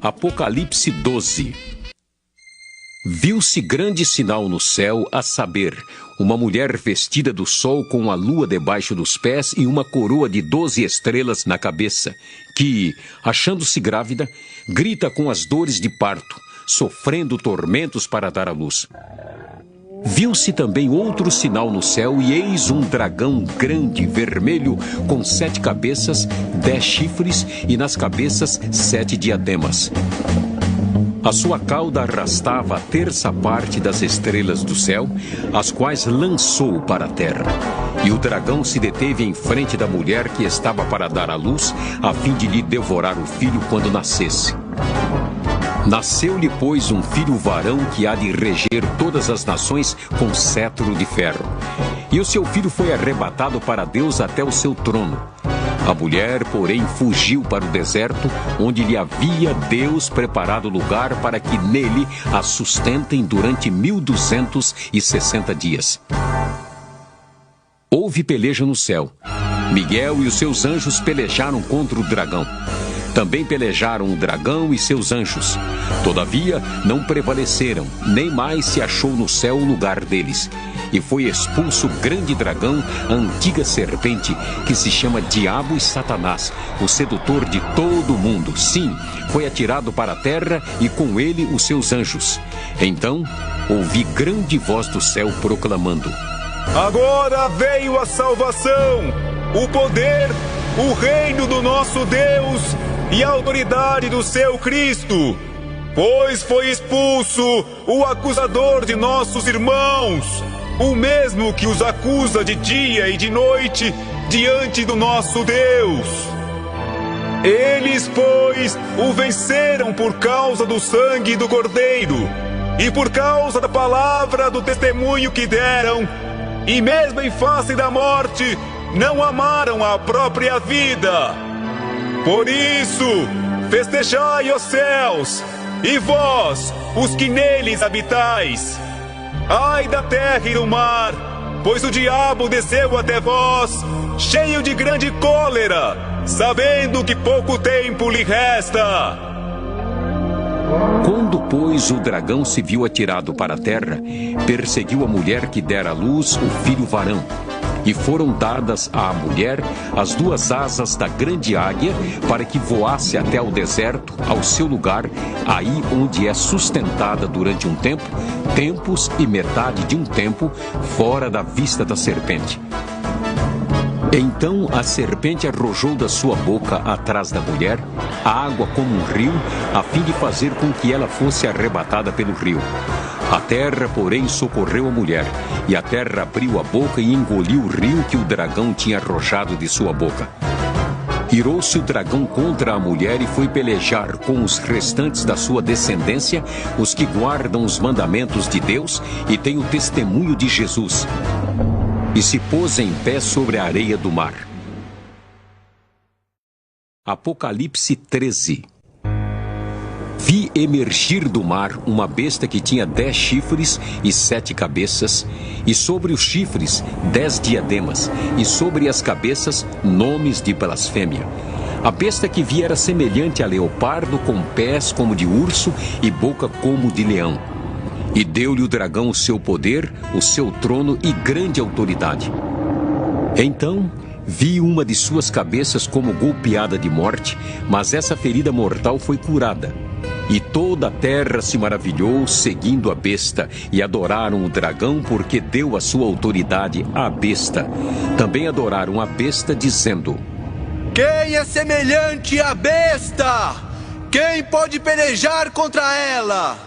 Apocalipse 12. Viu-se grande sinal no céu, a saber, uma mulher vestida do sol com a lua debaixo dos pés e uma coroa de 12 estrelas na cabeça, que, achando-se grávida, grita com as dores de parto, sofrendo tormentos para dar à luz. Viu-se também outro sinal no céu, e eis um dragão grande, vermelho, com 7 cabeças, 10 chifres, e nas cabeças 7 diademas. A sua cauda arrastava a terça parte das estrelas do céu, as quais lançou para a terra. E o dragão se deteve em frente da mulher que estava para dar à luz, a fim de lhe devorar o filho quando nascesse. Nasceu-lhe, pois, um filho varão que há de reger todas as nações com cetro de ferro. E o seu filho foi arrebatado para Deus até o seu trono. A mulher, porém, fugiu para o deserto, onde lhe havia Deus preparado lugar para que nele a sustentem durante 1260 dias. Houve peleja no céu. Miguel e os seus anjos pelejaram contra o dragão. Também pelejaram o dragão e seus anjos. Todavia, não prevaleceram, nem mais se achou no céu o lugar deles. E foi expulso o grande dragão, a antiga serpente, que se chama Diabo e Satanás, o sedutor de todo o mundo. Sim, foi atirado para a terra e com ele os seus anjos. Então, ouvi grande voz do céu proclamando: Agora veio a salvação, o poder, o reino do nosso Deus e a autoridade do seu Cristo, pois foi expulso o acusador de nossos irmãos, o mesmo que os acusa de dia e de noite diante do nosso Deus. Eles, pois, o venceram por causa do sangue do Cordeiro e por causa da palavra do testemunho que deram, e mesmo em face da morte, não amaram a própria vida. Por isso, festejai os céus, e vós, os que neles habitais. Ai da terra e do mar, pois o diabo desceu até vós, cheio de grande cólera, sabendo que pouco tempo lhe resta. Quando, pois, o dragão se viu atirado para a terra, perseguiu a mulher que dera à luz o filho varão. E foram dadas à mulher as 2 asas da grande águia, para que voasse até ao deserto, ao seu lugar, aí onde é sustentada durante um tempo, tempos e metade de um tempo, fora da vista da serpente. Então a serpente arrojou da sua boca atrás da mulher a água como um rio, a fim de fazer com que ela fosse arrebatada pelo rio. A terra, porém, socorreu a mulher, e a terra abriu a boca e engoliu o rio que o dragão tinha arrojado de sua boca. Irou-se o dragão contra a mulher e foi pelejar com os restantes da sua descendência, os que guardam os mandamentos de Deus e têm o testemunho de Jesus. E se pôs em pé sobre a areia do mar. Apocalipse 13. Vi emergir do mar uma besta que tinha 10 chifres e 7 cabeças, e sobre os chifres 10 diademas, e sobre as cabeças nomes de blasfêmia. A besta que vi era semelhante a leopardo, com pés como de urso e boca como de leão. E deu-lhe o dragão o seu poder, o seu trono e grande autoridade. Então vi uma de suas cabeças como golpeada de morte, mas essa ferida mortal foi curada. E toda a terra se maravilhou, seguindo a besta, e adoraram o dragão, porque deu a sua autoridade à besta. Também adoraram a besta, dizendo: Quem é semelhante à besta? Quem pode pelejar contra ela?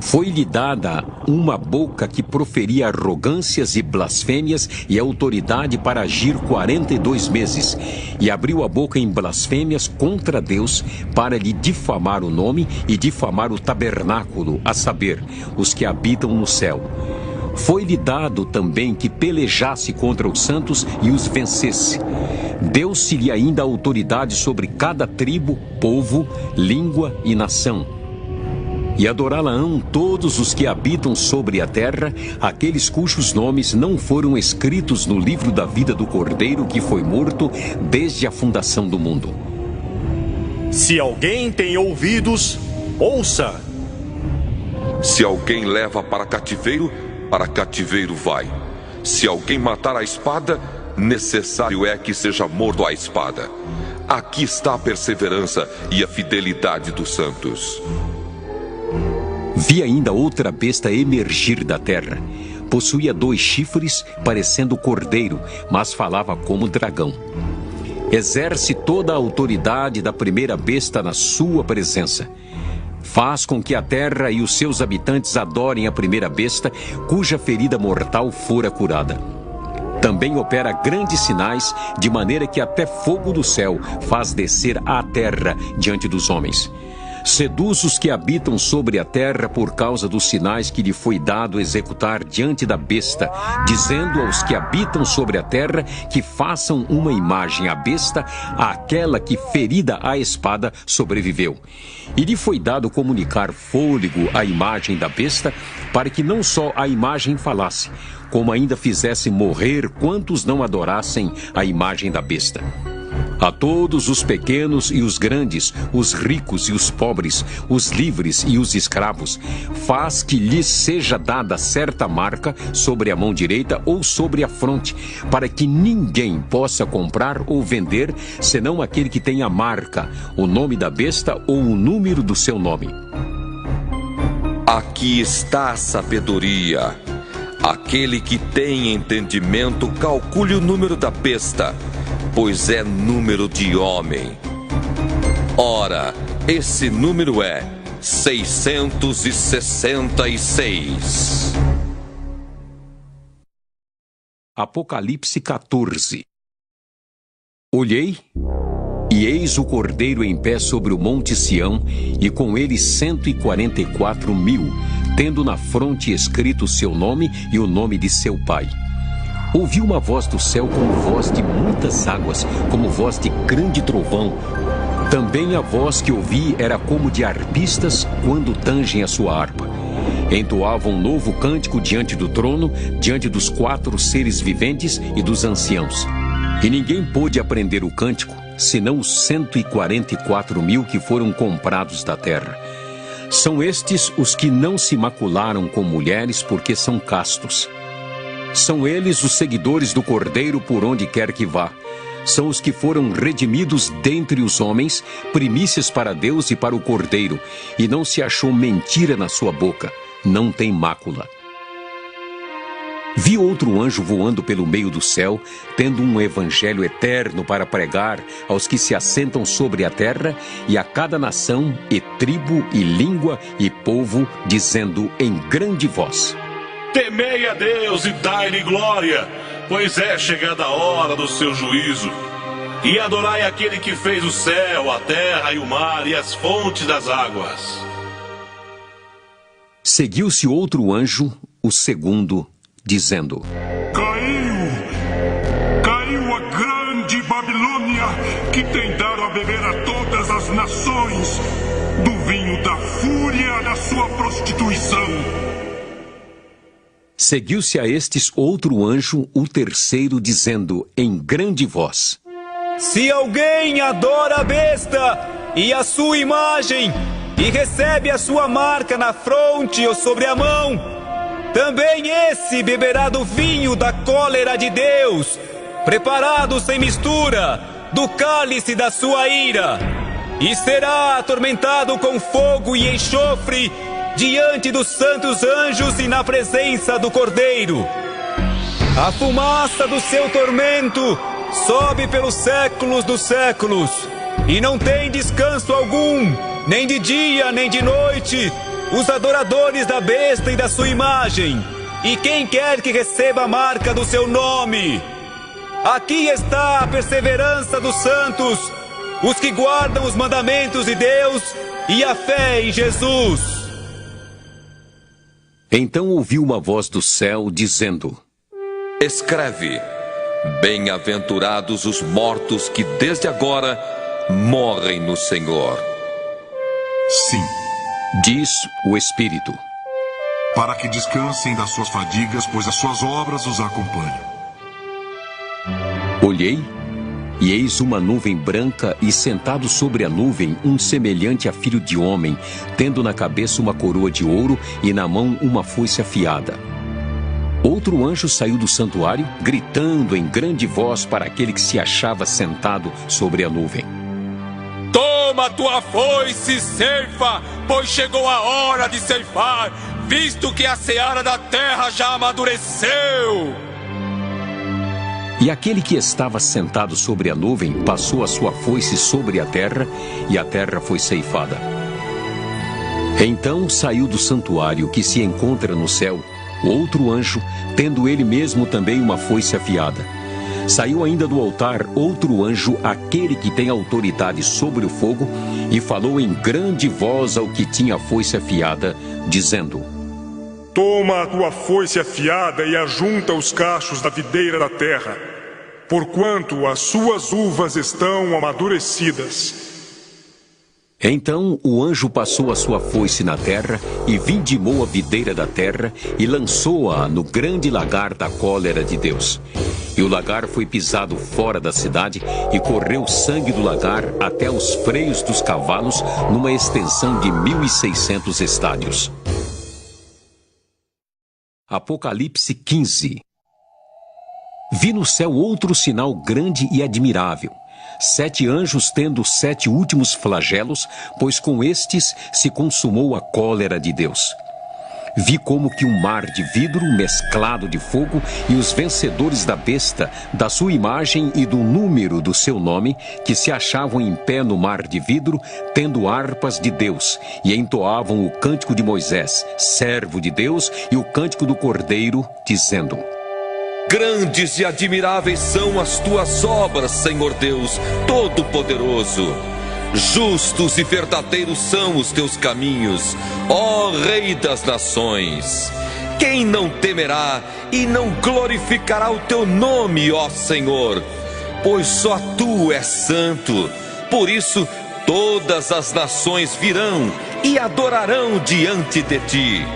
Foi-lhe dada uma boca que proferia arrogâncias e blasfêmias e autoridade para agir 42 meses. E abriu a boca em blasfêmias contra Deus para lhe difamar o nome e difamar o tabernáculo, a saber, os que habitam no céu. Foi-lhe dado também que pelejasse contra os santos e os vencesse. Deu-se-lhe ainda autoridade sobre cada tribo, povo, língua e nação. E adorá-la-ão todos os que habitam sobre a terra, aqueles cujos nomes não foram escritos no livro da vida do Cordeiro que foi morto desde a fundação do mundo. Se alguém tem ouvidos, ouça. Se alguém leva para cativeiro vai. Se alguém matar a espada, necessário é que seja morto à espada. Aqui está a perseverança e a fidelidade dos santos. Vi ainda outra besta emergir da terra. Possuía 2 chifres, parecendo cordeiro, mas falava como dragão. Exerce toda a autoridade da primeira besta na sua presença. Faz com que a terra e os seus habitantes adorem a primeira besta, cuja ferida mortal fora curada. Também opera grandes sinais, de maneira que até fogo do céu faz descer à terra diante dos homens. Seduz os que habitam sobre a terra por causa dos sinais que lhe foi dado executar diante da besta, dizendo aos que habitam sobre a terra que façam uma imagem à besta, àquela que, ferida à espada, sobreviveu. E lhe foi dado comunicar fôlego à imagem da besta, para que não só a imagem falasse, como ainda fizesse morrer quantos não adorassem a imagem da besta. A todos os pequenos e os grandes, os ricos e os pobres, os livres e os escravos, faz que lhes seja dada certa marca sobre a mão direita ou sobre a fronte, para que ninguém possa comprar ou vender, senão aquele que tem a marca, o nome da besta ou o número do seu nome. Aqui está a sabedoria. Aquele que tem entendimento, calcule o número da besta, pois é número de homem. Ora, esse número é 666. Apocalipse 14. Olhei, e eis o Cordeiro em pé sobre o monte Sião, e com ele 144.000, tendo na fronte escrito seu nome e o nome de seu pai. Ouvi uma voz do céu como voz de muitas águas, como voz de grande trovão. Também a voz que ouvi era como de arpistas quando tangem a sua harpa. Entoavam um novo cântico diante do trono, diante dos 4 seres viventes e dos anciãos. E ninguém pôde aprender o cântico, senão os 144.000 que foram comprados da terra. São estes os que não se macularam com mulheres, porque são castos. São eles os seguidores do Cordeiro por onde quer que vá. São os que foram redimidos dentre os homens, primícias para Deus e para o Cordeiro, e não se achou mentira na sua boca, não tem mácula. Vi outro anjo voando pelo meio do céu, tendo um evangelho eterno para pregar aos que se assentam sobre a terra e a cada nação, e tribo, e língua, e povo, dizendo em grande voz: Temei a Deus e dai-lhe glória, pois é chegada a hora do seu juízo. E adorai aquele que fez o céu, a terra e o mar e as fontes das águas. Seguiu-se outro anjo, o segundo, dizendo: Caiu a grande Babilônia, que tem dado a beber a todas as nações do vinho da fúria da sua prostituição. Seguiu-se a estes outro anjo, o terceiro, dizendo em grande voz: Se alguém adora a besta e a sua imagem, e recebe a sua marca na fronte ou sobre a mão, também esse beberá do vinho da cólera de Deus, preparado sem mistura, do cálice da sua ira, e será atormentado com fogo e enxofre, diante dos santos anjos e na presença do Cordeiro. A fumaça do seu tormento sobe pelos séculos dos séculos, e não tem descanso algum, nem de dia nem de noite, os adoradores da besta e da sua imagem, e quem quer que receba a marca do seu nome. Aqui está a perseverança dos santos, os que guardam os mandamentos de Deus e a fé em Jesus. Então ouvi uma voz do céu dizendo: Escreve: Bem-aventurados os mortos que desde agora morrem no Senhor. Sim, diz o Espírito, para que descansem das suas fadigas, pois as suas obras os acompanham. Olhei, E eis uma nuvem branca, e sentado sobre a nuvem, um semelhante a filho de homem, tendo na cabeça uma coroa de ouro e na mão uma foice afiada. Outro anjo saiu do santuário, gritando em grande voz para aquele que se achava sentado sobre a nuvem: Toma tua foice e ceifa, pois chegou a hora de ceifar, visto que a seara da terra já amadureceu. E aquele que estava sentado sobre a nuvem passou a sua foice sobre a terra, e a terra foi ceifada. Então saiu do santuário que se encontra no céu outro anjo, tendo ele mesmo também uma foice afiada. Saiu ainda do altar outro anjo, aquele que tem autoridade sobre o fogo, e falou em grande voz ao que tinha a foice afiada, dizendo: Toma a tua foice afiada e ajunta os cachos da videira da terra, porquanto as suas uvas estão amadurecidas. Então o anjo passou a sua foice na terra, e vindimou a videira da terra, e lançou-a no grande lagar da cólera de Deus. E o lagar foi pisado fora da cidade, e correu sangue do lagar até os freios dos cavalos, numa extensão de 1.600 estádios. Apocalipse 15. Vi no céu outro sinal grande e admirável: 7 anjos tendo 7 últimos flagelos, pois com estes se consumou a cólera de Deus. Vi como que um mar de vidro mesclado de fogo, e os vencedores da besta, da sua imagem e do número do seu nome, que se achavam em pé no mar de vidro, tendo harpas de Deus, e entoavam o cântico de Moisés, servo de Deus, e o cântico do Cordeiro, dizendo: Grandes e admiráveis são as tuas obras, Senhor Deus Todo-Poderoso. Justos e verdadeiros são os teus caminhos, ó Rei das Nações. Quem não temerá e não glorificará o teu nome, ó Senhor? Pois só tu és santo. Por isso todas as nações virão e adorarão diante de ti,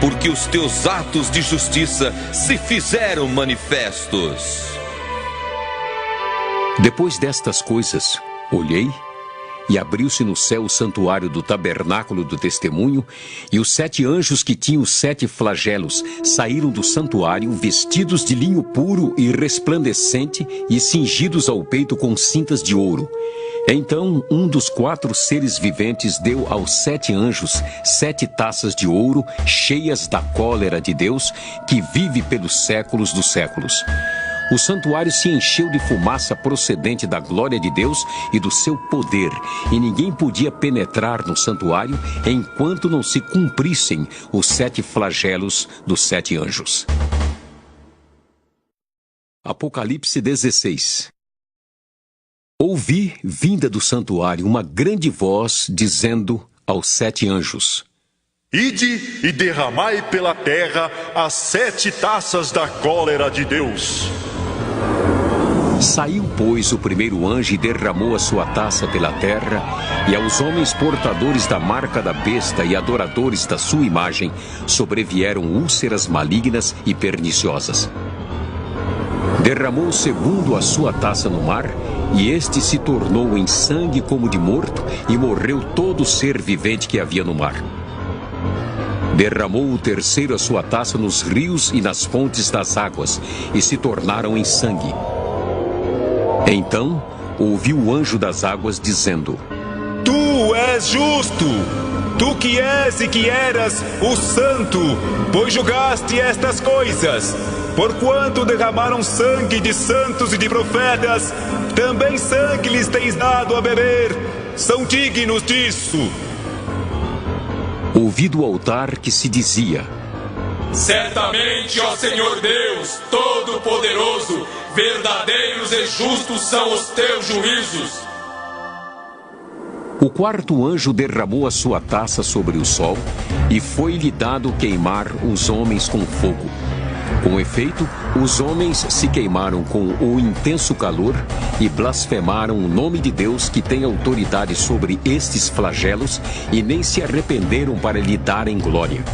porque os teus atos de justiça se fizeram manifestos. Depois destas coisas, olhei, e abriu-se no céu o santuário do tabernáculo do testemunho, e os 7 anjos que tinham 7 flagelos saíram do santuário, vestidos de linho puro e resplandecente, e cingidos ao peito com cintas de ouro. Então um dos 4 seres viventes deu aos 7 anjos 7 taças de ouro, cheias da cólera de Deus, que vive pelos séculos dos séculos. O santuário se encheu de fumaça procedente da glória de Deus e do seu poder, e ninguém podia penetrar no santuário enquanto não se cumprissem os 7 flagelos dos 7 anjos. Apocalipse 16. Ouvi, vinda do santuário, uma grande voz dizendo aos 7 anjos: Ide e derramai pela terra as 7 taças da cólera de Deus. Saiu, pois, o primeiro anjo e derramou a sua taça pela terra, e aos homens portadores da marca da besta e adoradores da sua imagem sobrevieram úlceras malignas e perniciosas. Derramou o segundo a sua taça no mar, e este se tornou em sangue como de morto, e morreu todo ser vivente que havia no mar. Derramou o terceiro a sua taça nos rios e nas fontes das águas, e se tornaram em sangue. Então ouvi o anjo das águas dizendo: Tu és justo, tu que és e que eras o santo, pois julgaste estas coisas. Porquanto derramaram sangue de santos e de profetas, também sangue lhes tens dado a beber. São dignos disso. Ouvi do altar que se dizia: Certamente, ó Senhor Deus Todo-Poderoso, verdadeiros e justos são os teus juízos. O quarto anjo derramou a sua taça sobre o sol, e foi-lhe dado queimar os homens com fogo. Com efeito, os homens se queimaram com o intenso calor e blasfemaram o nome de Deus, que tem autoridade sobre estes flagelos, e nem se arrependeram para lhe darem glória.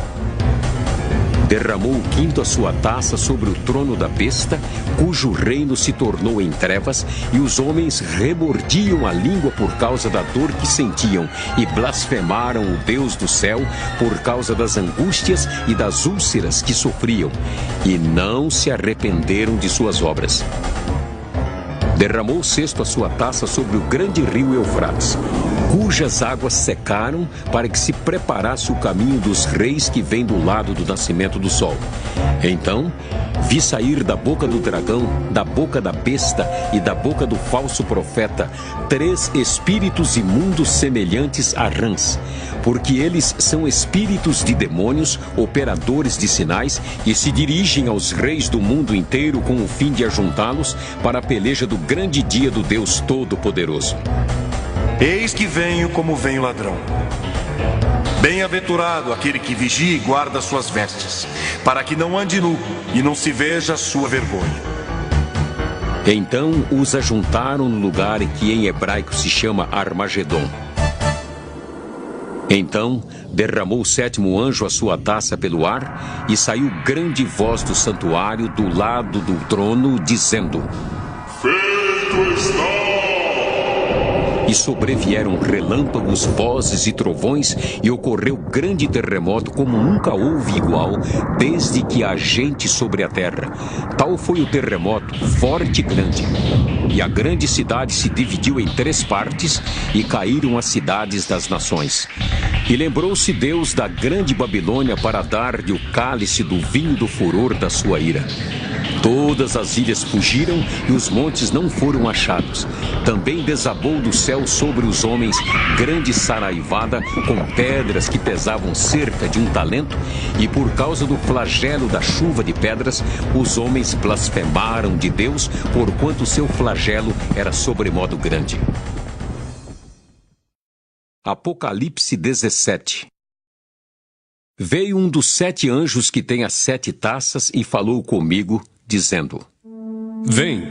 Derramou o quinto a sua taça sobre o trono da besta, cujo reino se tornou em trevas, e os homens remordiam a língua por causa da dor que sentiam, e blasfemaram o Deus do céu por causa das angústias e das úlceras que sofriam, e não se arrependeram de suas obras. Derramou o sexto a sua taça sobre o grande rio Eufrates, cujas águas secaram para que se preparasse o caminho dos reis que vem do lado do nascimento do sol. Então, vi sair da boca do dragão, da boca da besta e da boca do falso profeta 3 espíritos imundos semelhantes a rãs, porque eles são espíritos de demônios, operadores de sinais, e se dirigem aos reis do mundo inteiro com o fim de ajuntá-los para a peleja do grande dia do Deus Todo-Poderoso. Eis que venho como vem o ladrão. Bem-aventurado aquele que vigia e guarda suas vestes, para que não ande nu e não se veja a sua vergonha. Então os ajuntaram no lugar que em hebraico se chama Armagedon. Então derramou o sétimo anjo a sua taça pelo ar, e saiu grande voz do santuário do lado do trono, dizendo: Feito está! E sobrevieram relâmpagos, vozes e trovões, e ocorreu grande terremoto como nunca houve igual, desde que há gente sobre a terra. Tal foi o terremoto, forte e grande. E a grande cidade se dividiu em 3 partes, e caíram as cidades das nações. E lembrou-se Deus da grande Babilônia para dar-lhe o cálice do vinho do furor da sua ira. Todas as ilhas fugiram e os montes não foram achados. Também desabou do céu sobre os homens grande saraivada com pedras que pesavam cerca de 1 talento, e por causa do flagelo da chuva de pedras, os homens blasfemaram de Deus, porquanto seu flagelo era sobremodo grande. Apocalipse 17. Veio um dos 7 anjos que tem as 7 taças e falou comigo, dizendo: Vem,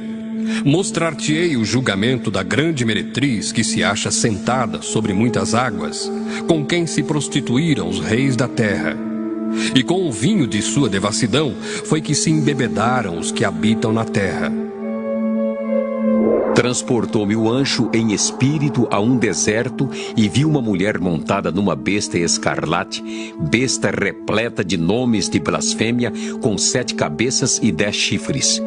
mostrar-te-ei o julgamento da grande meretriz que se acha sentada sobre muitas águas, com quem se prostituíram os reis da terra. E com o vinho de sua devassidão foi que se embebedaram os que habitam na terra. Transportou-me o anjo em espírito a um deserto, e vi uma mulher montada numa besta escarlate, besta repleta de nomes de blasfêmia, com 7 cabeças e 10 chifres.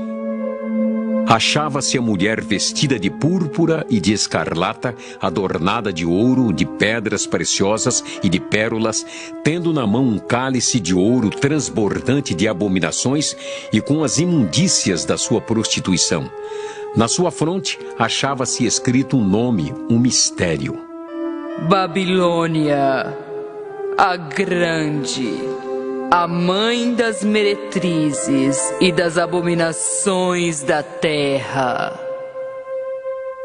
Achava-se a mulher vestida de púrpura e de escarlata, adornada de ouro, de pedras preciosas e de pérolas, tendo na mão um cálice de ouro transbordante de abominações e com as imundícias da sua prostituição. Na sua fronte achava-se escrito um nome, um mistério: Babilônia, a grande, a mãe das meretrizes e das abominações da terra.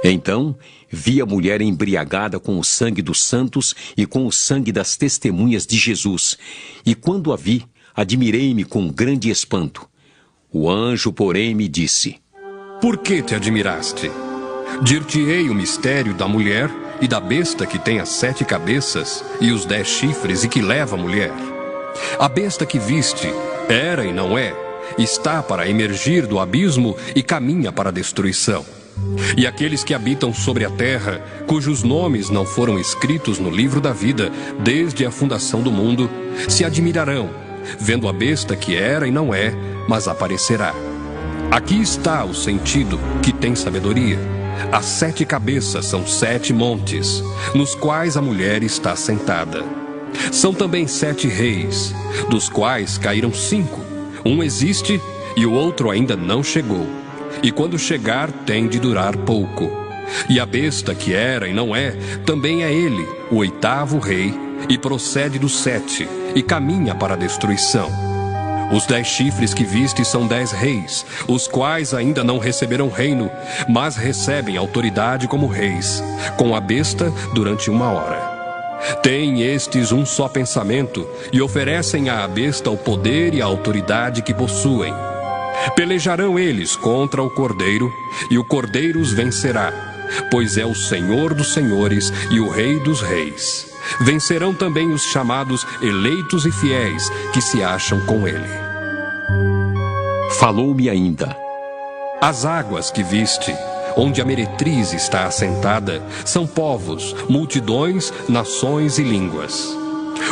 Então vi a mulher embriagada com o sangue dos santos e com o sangue das testemunhas de Jesus, e quando a vi, admirei-me com grande espanto. O anjo, porém, me disse: Por que te admiraste? Dir-te-ei o mistério da mulher e da besta que tem as 7 cabeças e os 10 chifres e que leva a mulher. A besta que viste era e não é, está para emergir do abismo e caminha para a destruição. E aqueles que habitam sobre a terra, cujos nomes não foram escritos no livro da vida desde a fundação do mundo, se admirarão, vendo a besta que era e não é, mas aparecerá. Aqui está o sentido que tem sabedoria. As 7 cabeças são 7 montes, nos quais a mulher está sentada. São também 7 reis, dos quais caíram 5. Um existe e o outro ainda não chegou. E quando chegar, tem de durar pouco. E a besta que era e não é, também é ele, o 8º rei, e procede dos 7, e caminha para a destruição. Os 10 chifres que viste são 10 reis, os quais ainda não receberam reino, mas recebem autoridade como reis, com a besta durante 1 hora. Têm estes um só pensamento, e oferecem à besta o poder e a autoridade que possuem. Pelejarão eles contra o Cordeiro, e o Cordeiro os vencerá, pois é o Senhor dos senhores e o Rei dos reis. vencerão também os chamados eleitos e fiéis que se acham com ele. Falou-me ainda: as águas que viste, onde a meretriz está assentada, são povos, multidões, nações e línguas.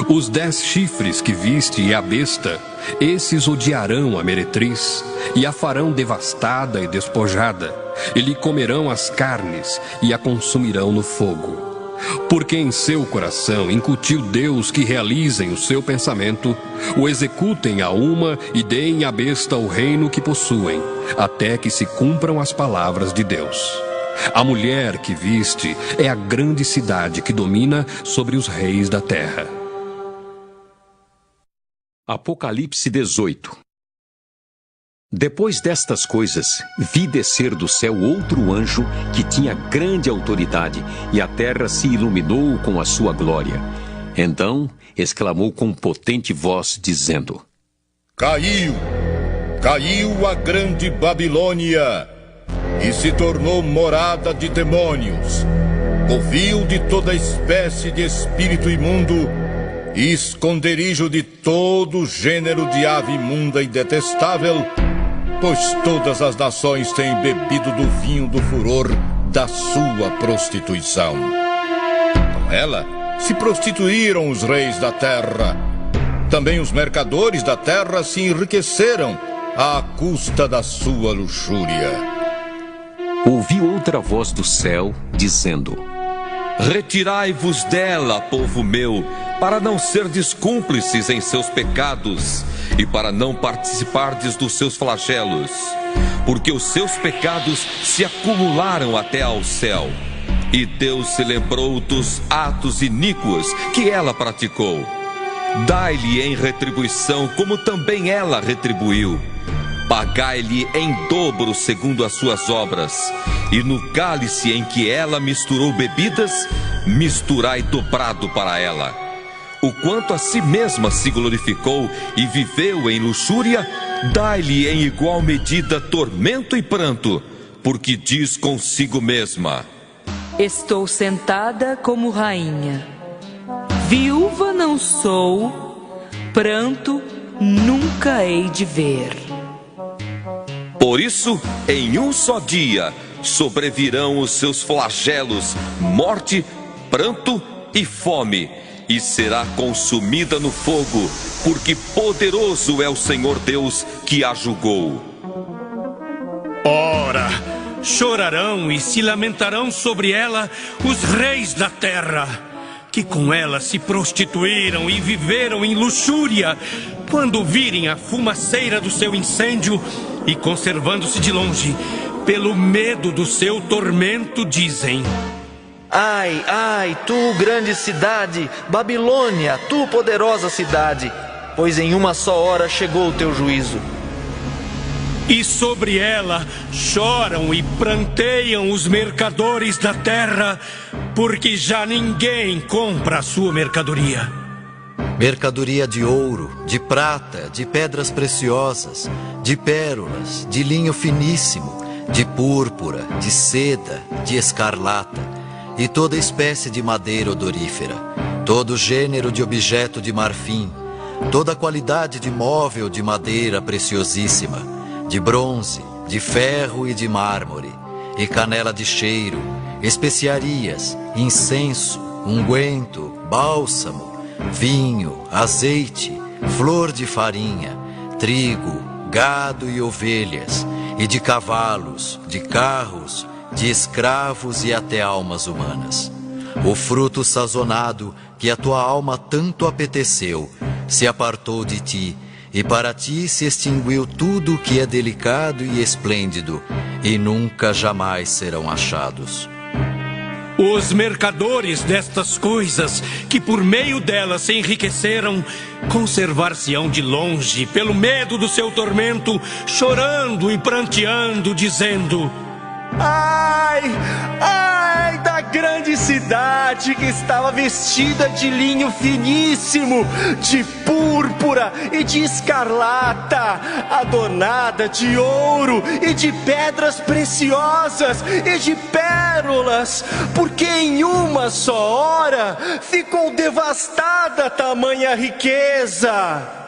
Os 10 chifres que viste e a besta, esses odiarão a meretriz, e a farão devastada e despojada, e lhe comerão as carnes, e a consumirão no fogo. Porque em seu coração incutiu Deus que realizem o seu pensamento, o executem a uma e deem à besta o reino que possuem, até que se cumpram as palavras de Deus. A mulher que viste é a grande cidade que domina sobre os reis da terra. Apocalipse 18. Depois destas coisas, vi descer do céu outro anjo que tinha grande autoridade, e a terra se iluminou com a sua glória. Então exclamou com potente voz, dizendo: Caiu a grande Babilônia, e se tornou morada de demônios, covil de toda espécie de espírito imundo, e esconderijo de todo gênero de ave imunda e detestável, pois todas as nações têm bebido do vinho do furor da sua prostituição. Com ela se prostituíram os reis da terra. Também os mercadores da terra se enriqueceram à custa da sua luxúria. Ouvi outra voz do céu, dizendo: Retirai-vos dela, povo meu, para não serdes cúmplices em seus pecados e para não participardes dos seus flagelos, porque os seus pecados se acumularam até ao céu, e Deus se lembrou dos atos iníquos que ela praticou. Dai-lhe em retribuição como também ela retribuiu. Pagai-lhe em dobro segundo as suas obras, e no cálice em que ela misturou bebidas, misturai dobrado para ela. O quanto a si mesma se glorificou e viveu em luxúria, dai-lhe em igual medida tormento e pranto, porque diz consigo mesma: Estou sentada como rainha, viúva não sou, pranto nunca hei de ver. Por isso, em um só dia, sobrevirão os seus flagelos, morte, pranto e fome, e será consumida no fogo, porque poderoso é o Senhor Deus que a julgou. Ora, chorarão e se lamentarão sobre ela os reis da terra, que com ela se prostituíram e viveram em luxúria, quando virem a fumaceira do seu incêndio e, conservando-se de longe, pelo medo do seu tormento, dizem: Ai, ai, tu grande cidade, Babilônia, tu poderosa cidade, pois em uma só hora chegou o teu juízo. E sobre ela choram e pranteiam os mercadores da terra, porque já ninguém compra a sua mercadoria. Mercadoria de ouro, de prata, de pedras preciosas, de pérolas, de linho finíssimo, de púrpura, de seda, de escarlata, e toda espécie de madeira odorífera, todo gênero de objeto de marfim, toda qualidade de móvel de madeira preciosíssima, de bronze, de ferro e de mármore, e canela de cheiro, especiarias, incenso, unguento, bálsamo, vinho, azeite, flor de farinha, trigo, gado e ovelhas, e de cavalos, de carros, de escravos e até almas humanas. O fruto sazonado que a tua alma tanto apeteceu se apartou de ti, e para ti se extinguiu tudo o que é delicado e esplêndido, e nunca jamais serão achados. Os mercadores destas coisas, que por meio delas se enriqueceram, conservar-se-ão de longe, pelo medo do seu tormento, chorando e pranteando, dizendo: Ai, ai da grande cidade que estava vestida de linho finíssimo, de púrpura e de escarlata, adornada de ouro e de pedras preciosas e de pérolas, porque em uma só hora ficou devastada tamanha riqueza.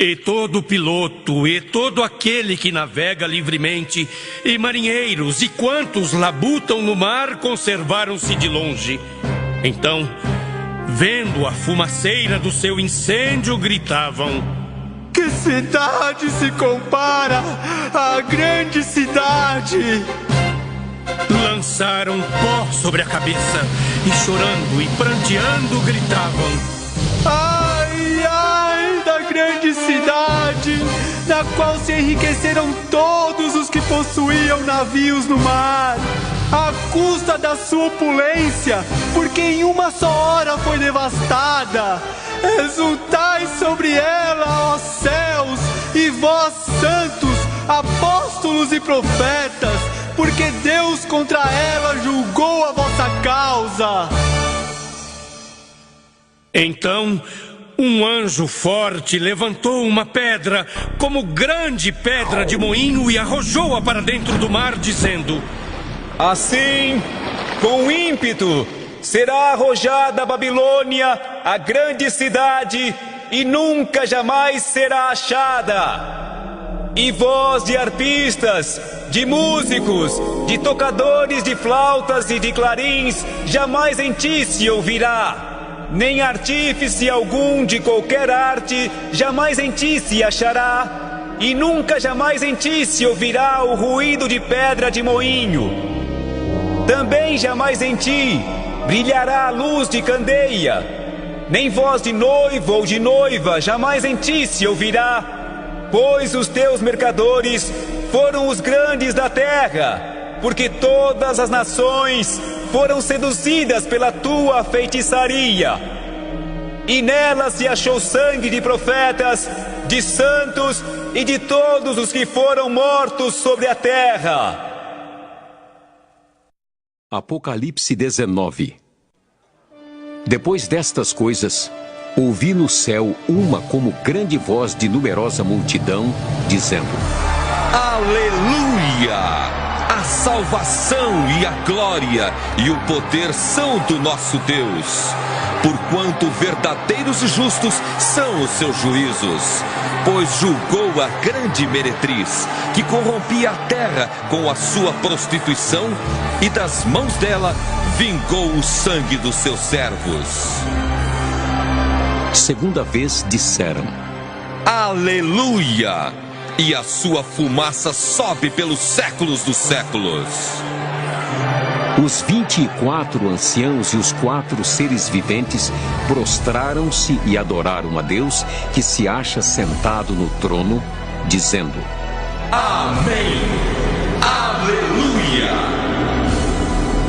E todo piloto, e todo aquele que navega livremente, e marinheiros, e quantos labutam no mar, conservaram-se de longe. Então, vendo a fumaceira do seu incêndio, gritavam: que cidade se compara à grande cidade? Lançaram pó sobre a cabeça, e chorando e pranteando, gritavam: ai, ai da grande cidade, na qual se enriqueceram todos os que possuíam navios no mar, à custa da sua opulência, porque em uma só hora foi devastada. Exultai sobre ela, ó céus, e vós santos, apóstolos e profetas, porque Deus contra ela julgou a vossa causa. Então um anjo forte levantou uma pedra, como grande pedra de moinho, e arrojou-a para dentro do mar, dizendo: assim, com ímpeto, será arrojada a Babilônia, a grande cidade, e nunca jamais será achada. E voz de arpistas, de músicos, de tocadores de flautas e de clarins, jamais em ti se ouvirá. Nem artífice algum de qualquer arte jamais em ti se achará, e nunca jamais em ti se ouvirá o ruído de pedra de moinho. Também jamais em ti brilhará a luz de candeia, nem voz de noivo ou de noiva jamais em ti se ouvirá, pois os teus mercadores foram os grandes da terra, porque todas as nações foram seduzidas pela tua feitiçaria. E nela se achou sangue de profetas, de santos e de todos os que foram mortos sobre a terra. Apocalipse 19. Depois destas coisas, ouvi no céu uma como grande voz de numerosa multidão, dizendo: Aleluia! A salvação e a glória e o poder são do nosso Deus, porquanto verdadeiros e justos são os seus juízos, pois julgou a grande meretriz, que corrompia a terra com a sua prostituição, e das mãos dela vingou o sangue dos seus servos. Segunda vez disseram: Aleluia! E a sua fumaça sobe pelos séculos dos séculos. Os 24 anciãos e os 4 seres viventes prostraram-se e adoraram a Deus, que se acha sentado no trono, dizendo: Amém! Aleluia!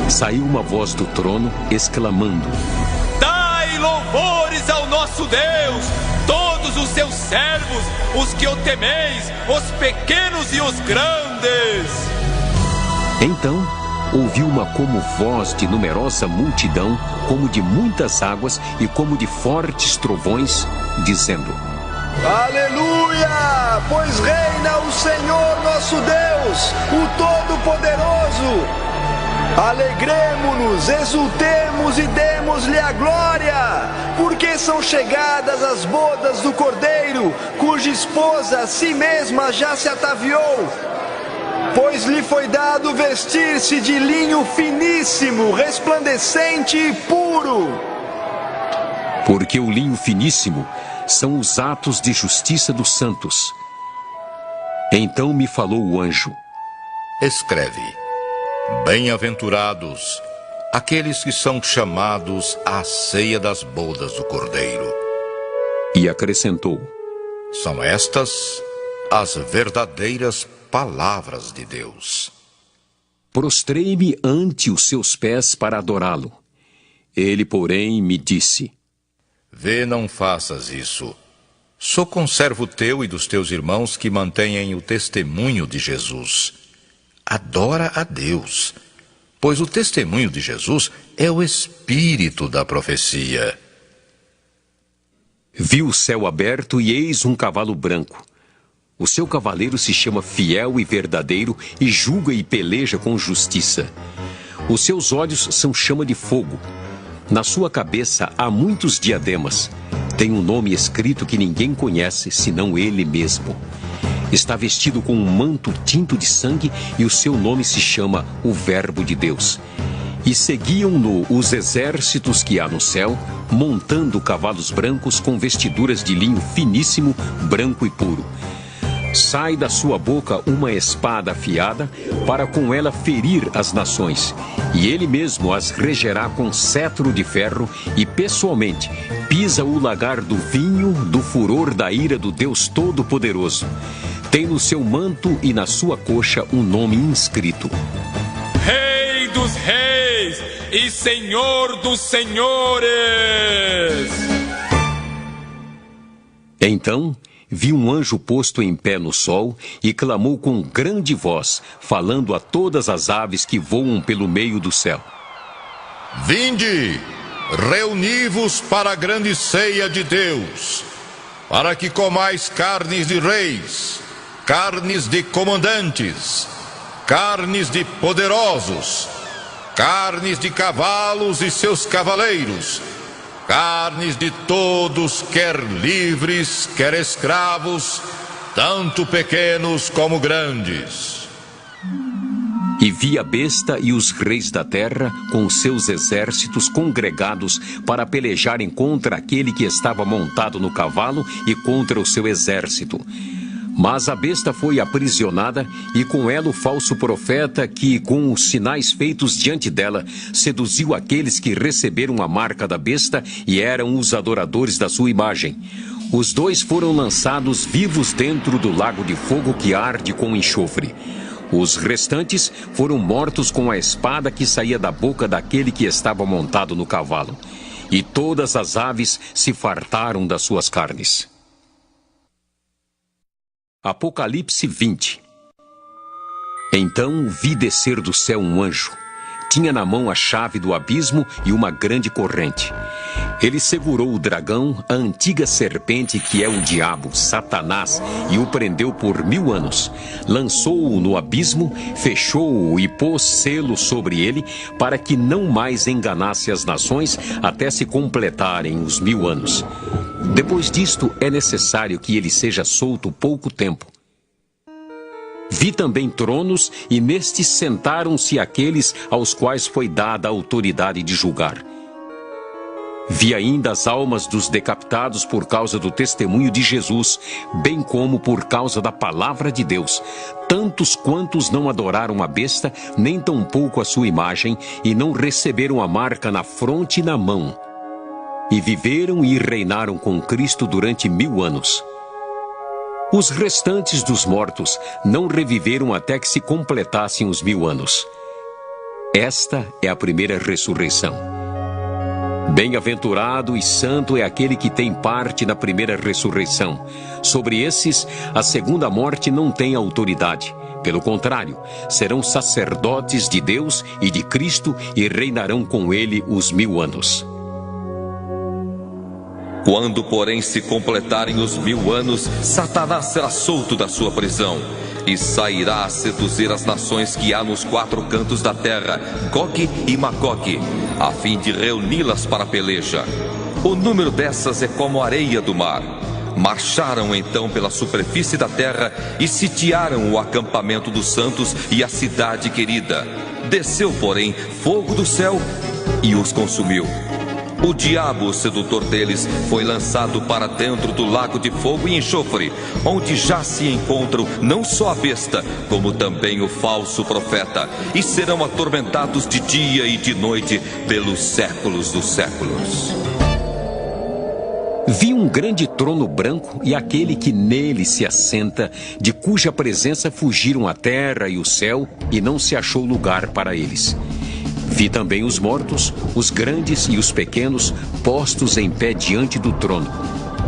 Saiu uma voz do trono, exclamando: Dai louvores ao nosso Deus, todos os seus servos, os que o temeis, os pequenos e os grandes. Então ouvi uma como voz de numerosa multidão, como de muitas águas e como de fortes trovões, dizendo: Aleluia! Pois reina o Senhor nosso Deus, o Todo-Poderoso. Alegremo-nos, exultemos e demos-lhe a glória, porque são chegadas as bodas do Cordeiro, cuja esposa a si mesma já se ataviou. Pois lhe foi dado vestir-se de linho finíssimo, resplandecente e puro. Porque o linho finíssimo são os atos de justiça dos santos. Então me falou o anjo: escreve: bem-aventurados aqueles que são chamados à ceia das bodas do Cordeiro. E acrescentou: são estas as verdadeiras palavras de Deus. Prostrei-me ante os seus pés para adorá-lo. Ele, porém, me disse: vê, não faças isso. Sou conservo teu e dos teus irmãos que mantêm o testemunho de Jesus. adora a Deus, pois o testemunho de Jesus é o espírito da profecia. Viu o céu aberto e eis um cavalo branco. O seu cavaleiro se chama Fiel e Verdadeiro e julga e peleja com justiça. Os seus olhos são chama de fogo. Na sua cabeça há muitos diademas. Tem um nome escrito que ninguém conhece, senão ele mesmo. Está vestido com um manto tinto de sangue e o seu nome se chama o Verbo de Deus. E seguiam-no os exércitos que há no céu, montando cavalos brancos com vestiduras de linho finíssimo, branco e puro. Sai da sua boca uma espada afiada, para com ela ferir as nações. E ele mesmo as regerá com cetro de ferro e, pessoalmente, pisa o lagar do vinho do furor da ira do Deus Todo-Poderoso. Tem no seu manto e na sua coxa um nome inscrito: Rei dos Reis e Senhor dos Senhores. Então vi um anjo posto em pé no sol e clamou com grande voz, falando a todas as aves que voam pelo meio do céu: Vinde, reuni-vos para a grande ceia de Deus, para que comais carnes de reis, carnes de comandantes, carnes de poderosos, carnes de cavalos e seus cavaleiros, carnes de todos, quer livres, quer escravos, tanto pequenos como grandes. E vi a besta e os reis da terra com seus exércitos congregados para pelejarem contra aquele que estava montado no cavalo e contra o seu exército. Mas a besta foi aprisionada e com ela o falso profeta que, com os sinais feitos diante dela, seduziu aqueles que receberam a marca da besta e eram os adoradores da sua imagem. Os dois foram lançados vivos dentro do lago de fogo que arde com enxofre. Os restantes foram mortos com a espada que saía da boca daquele que estava montado no cavalo. E todas as aves se fartaram das suas carnes. Apocalipse 20. Então vi descer do céu um anjo. Tinha na mão a chave do abismo e uma grande corrente. Ele segurou o dragão, a antiga serpente que é o diabo, Satanás, e o prendeu por 1000 anos. Lançou-o no abismo, fechou-o e pôs selo sobre ele, para que não mais enganasse as nações até se completarem os 1000 anos. Depois disto, é necessário que ele seja solto pouco tempo. Vi também tronos, e nestes sentaram-se aqueles aos quais foi dada a autoridade de julgar. Vi ainda as almas dos decapitados por causa do testemunho de Jesus, bem como por causa da palavra de Deus, tantos quantos não adoraram a besta, nem tampouco a sua imagem, e não receberam a marca na fronte e na mão. E viveram e reinaram com Cristo durante 1000 anos. Os restantes dos mortos não reviveram até que se completassem os 1000 anos. Esta é a primeira ressurreição. Bem-aventurado e santo é aquele que tem parte na primeira ressurreição. Sobre esses, a segunda morte não tem autoridade. Pelo contrário, serão sacerdotes de Deus e de Cristo e reinarão com ele os 1000 anos. Quando, porém, se completarem os 1000 anos, Satanás será solto da sua prisão e sairá a seduzir as nações que há nos 4 cantos da terra, Gog e Magog, a fim de reuni-las para a peleja. O número dessas é como a areia do mar. Marcharam então pela superfície da terra e sitiaram o acampamento dos santos e a cidade querida. Desceu, porém, fogo do céu e os consumiu. O diabo, o sedutor deles, foi lançado para dentro do lago de fogo e enxofre, onde já se encontram não só a besta, como também o falso profeta, e serão atormentados de dia e de noite pelos séculos dos séculos. Vi um grande trono branco e aquele que nele se assenta, de cuja presença fugiram a terra e o céu, e não se achou lugar para eles. Vi também os mortos, os grandes e os pequenos, postos em pé diante do trono.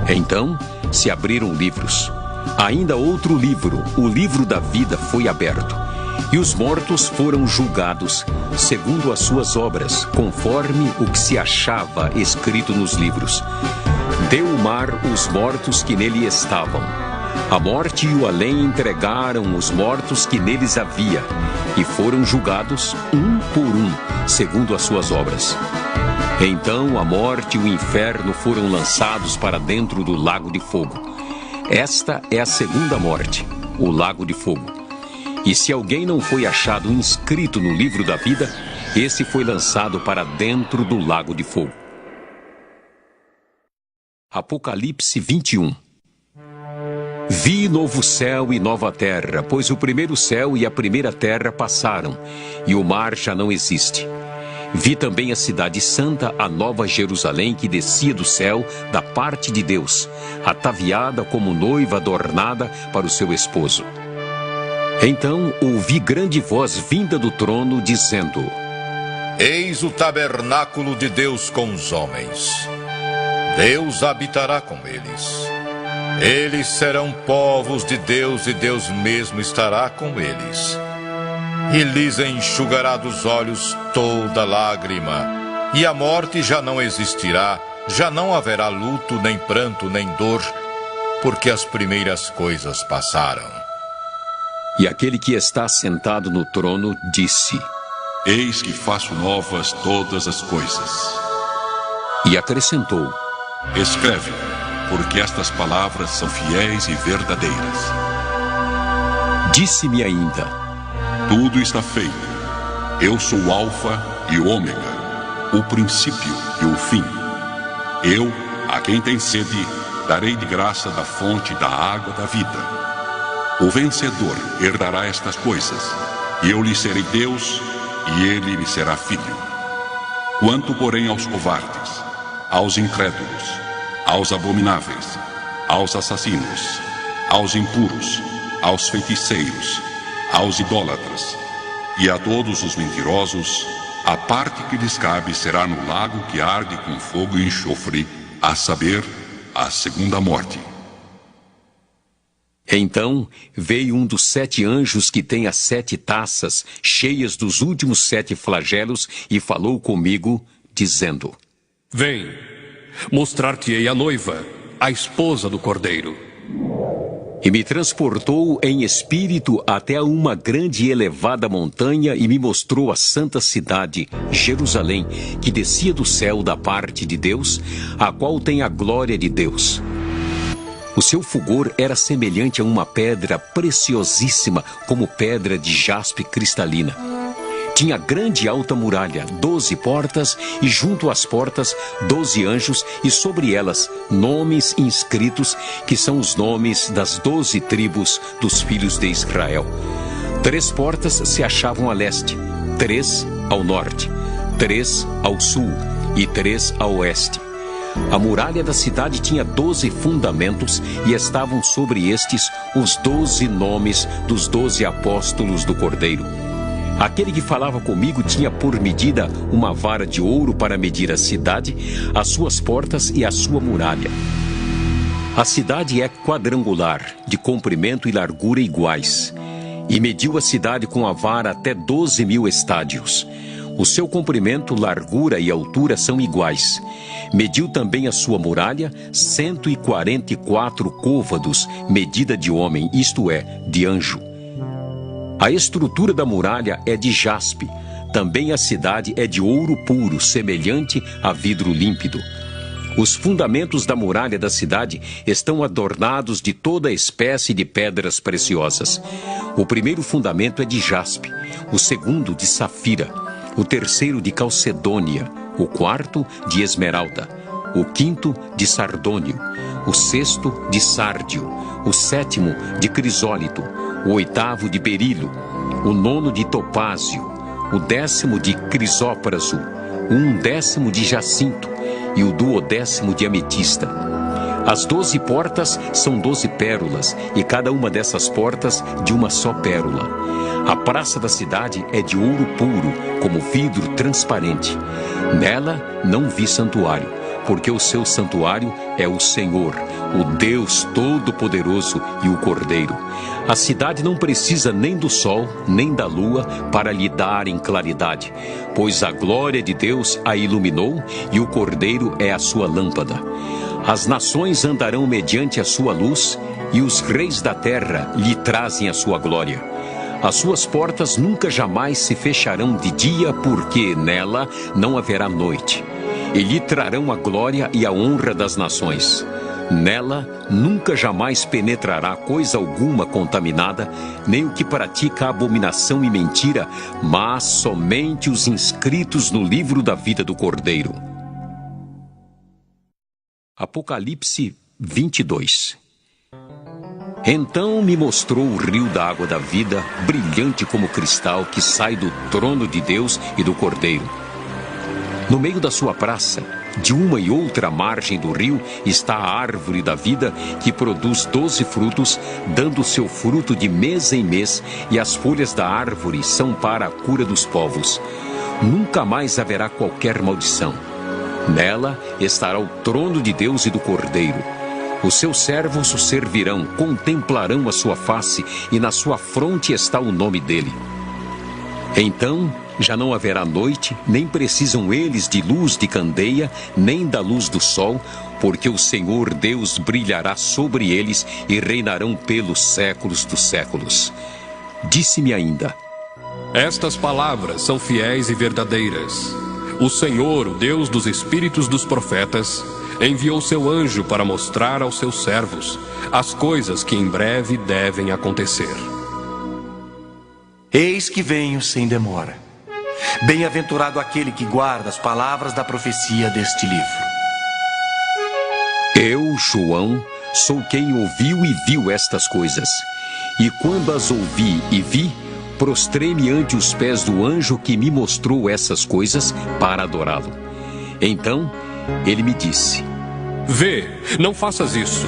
Então se abriram livros. Ainda outro livro, o livro da vida, foi aberto. E os mortos foram julgados, segundo as suas obras, conforme o que se achava escrito nos livros. Deu o mar os mortos que nele estavam. A morte e o além entregaram os mortos que neles havia, e foram julgados um por um, segundo as suas obras. Então a morte e o inferno foram lançados para dentro do lago de fogo. Esta é a segunda morte, o lago de fogo. E se alguém não foi achado inscrito no livro da vida, esse foi lançado para dentro do lago de fogo. Apocalipse 21. Vi novo céu e nova terra, pois o primeiro céu e a primeira terra passaram, e o mar já não existe. Vi também a cidade santa, a nova Jerusalém, que descia do céu, da parte de Deus, ataviada como noiva adornada para o seu esposo. Então ouvi grande voz vinda do trono, dizendo: Eis o tabernáculo de Deus com os homens. Deus habitará com eles. Eles serão povos de Deus e Deus mesmo estará com eles. E lhes enxugará dos olhos toda lágrima. E a morte já não existirá, já não haverá luto, nem pranto, nem dor, porque as primeiras coisas passaram. E aquele que está sentado no trono disse: Eis que faço novas todas as coisas. E acrescentou: Escreve, porque estas palavras são fiéis e verdadeiras. Disse-me ainda: Tudo está feito. Eu sou o Alfa e o Ômega, o princípio e o fim. Eu, a quem tem sede, darei de graça da fonte da água da vida. O vencedor herdará estas coisas, e eu lhe serei Deus, e ele me será filho. Quanto, porém, aos covardes, aos incrédulos, aos abomináveis, aos assassinos, aos impuros, aos feiticeiros, aos idólatras, e a todos os mentirosos, a parte que lhes cabe será no lago que arde com fogo e enxofre, a saber, a segunda morte. Então veio um dos 7 anjos que tem as 7 taças cheias dos últimos 7 flagelos e falou comigo, dizendo: Vem, mostrar-te-ei a noiva, a esposa do Cordeiro. E me transportou em espírito até uma grande e elevada montanha e me mostrou a santa cidade, Jerusalém, que descia do céu da parte de Deus, a qual tem a glória de Deus. O seu fulgor era semelhante a uma pedra preciosíssima, como pedra de jaspe cristalina. Tinha grande e alta muralha, 12 portas, e junto às portas 12 anjos, e sobre elas nomes inscritos, que são os nomes das 12 tribos dos filhos de Israel. 3 portas se achavam a leste, 3 ao norte, 3 ao sul e 3 a oeste. A muralha da cidade tinha 12 fundamentos e estavam sobre estes os 12 nomes dos 12 apóstolos do Cordeiro. Aquele que falava comigo tinha por medida uma vara de ouro para medir a cidade, as suas portas e a sua muralha. A cidade é quadrangular, de comprimento e largura iguais, e mediu a cidade com a vara até 12.000 estádios. O seu comprimento, largura e altura são iguais. Mediu também a sua muralha, 144 côvados, medida de homem, isto é, de anjo. A estrutura da muralha é de jaspe. Também a cidade é de ouro puro, semelhante a vidro límpido. Os fundamentos da muralha da cidade estão adornados de toda espécie de pedras preciosas. O primeiro fundamento é de jaspe, o segundo de safira, o terceiro de calcedônia, o quarto de esmeralda, o quinto de sardônio, o sexto de sárdio, o sétimo de crisólito, o oitavo de berilo, o nono de topázio, o 10º de crisópraso, o 11º de jacinto e o 12º de ametista. As 12 portas são 12 pérolas, e cada uma dessas portas de uma só pérola. A praça da cidade é de ouro puro, como vidro transparente. Nela não vi santuário, porque o seu santuário é o Senhor, o Deus Todo-Poderoso e o Cordeiro. A cidade não precisa nem do sol, nem da lua para lhe darem claridade, pois a glória de Deus a iluminou e o Cordeiro é a sua lâmpada. As nações andarão mediante a sua luz e os reis da terra lhe trazem a sua glória. As suas portas nunca jamais se fecharão de dia, porque nela não haverá noite. E lhe trarão a glória e a honra das nações. Nela nunca jamais penetrará coisa alguma contaminada, nem o que pratica abominação e mentira, mas somente os inscritos no livro da vida do Cordeiro. Apocalipse 22. Então me mostrou o rio da água da vida, brilhante como cristal, que sai do trono de Deus e do Cordeiro. No meio da sua praça, de uma e outra margem do rio, está a árvore da vida, que produz 12 frutos, dando seu fruto de mês em mês, e as folhas da árvore são para a cura dos povos. Nunca mais haverá qualquer maldição. Nela estará o trono de Deus e do Cordeiro. Os seus servos o servirão, contemplarão a sua face, e na sua fronte está o nome dele. Então já não haverá noite, nem precisam eles de luz de candeia, nem da luz do sol, porque o Senhor Deus brilhará sobre eles e reinarão pelos séculos dos séculos. Disse-me ainda: Estas palavras são fiéis e verdadeiras. O Senhor, o Deus dos espíritos dos profetas, enviou seu anjo para mostrar aos seus servos as coisas que em breve devem acontecer. Eis que venho sem demora. Bem-aventurado aquele que guarda as palavras da profecia deste livro. Eu, João, sou quem ouviu e viu estas coisas. E quando as ouvi e vi, prostrei-me ante os pés do anjo que me mostrou essas coisas para adorá-lo. Então ele me disse: Vê, não faças isso.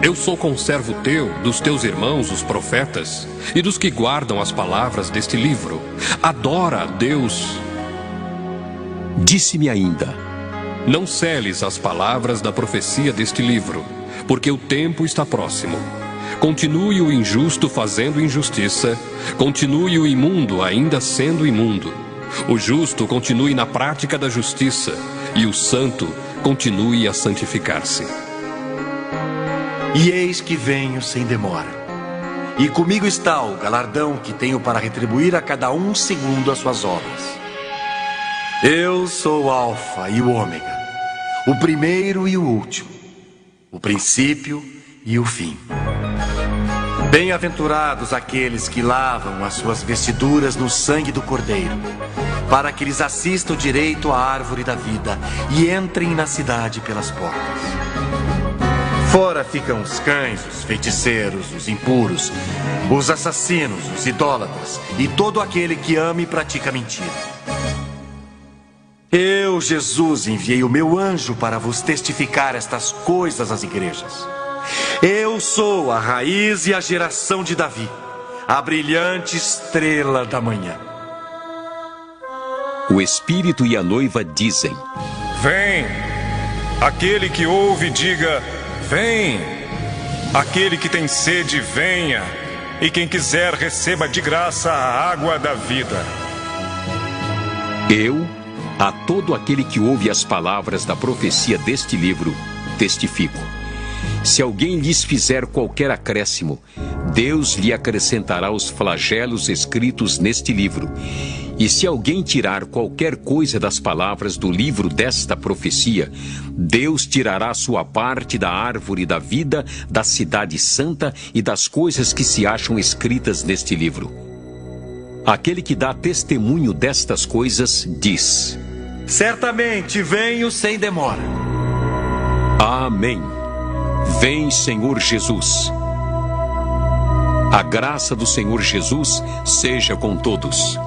Eu sou conservo teu, dos teus irmãos, os profetas, e dos que guardam as palavras deste livro. Adora a Deus. Disse-me ainda: Não celes as palavras da profecia deste livro, porque o tempo está próximo. Continue o injusto fazendo injustiça, continue o imundo ainda sendo imundo. O justo continue na prática da justiça, e o santo continue a santificar-se. E eis que venho sem demora. E comigo está o galardão que tenho para retribuir a cada um segundo as suas obras. Eu sou o Alfa e o Ômega, o primeiro e o último, o princípio e o fim. Bem-aventurados aqueles que lavam as suas vestiduras no sangue do Cordeiro, para que lhes assistam direito à árvore da vida e entrem na cidade pelas portas. Fora ficam os cães, os feiticeiros, os impuros, os assassinos, os idólatras e todo aquele que ama e pratica mentira. Eu, Jesus, enviei o meu anjo para vos testificar estas coisas às igrejas. Eu sou a raiz e a geração de Davi, a brilhante estrela da manhã. O Espírito e a noiva dizem: Vem! Aquele que ouve, diga: Vem! Aquele que tem sede, venha! E quem quiser, receba de graça a água da vida. Eu, a todo aquele que ouve as palavras da profecia deste livro, testifico. Se alguém lhes fizer qualquer acréscimo, Deus lhe acrescentará os flagelos escritos neste livro. E se alguém tirar qualquer coisa das palavras do livro desta profecia, Deus tirará sua parte da árvore da vida, da cidade santa e das coisas que se acham escritas neste livro. Aquele que dá testemunho destas coisas diz: Certamente venho sem demora. Amém. Vem, Senhor Jesus. A graça do Senhor Jesus seja com todos.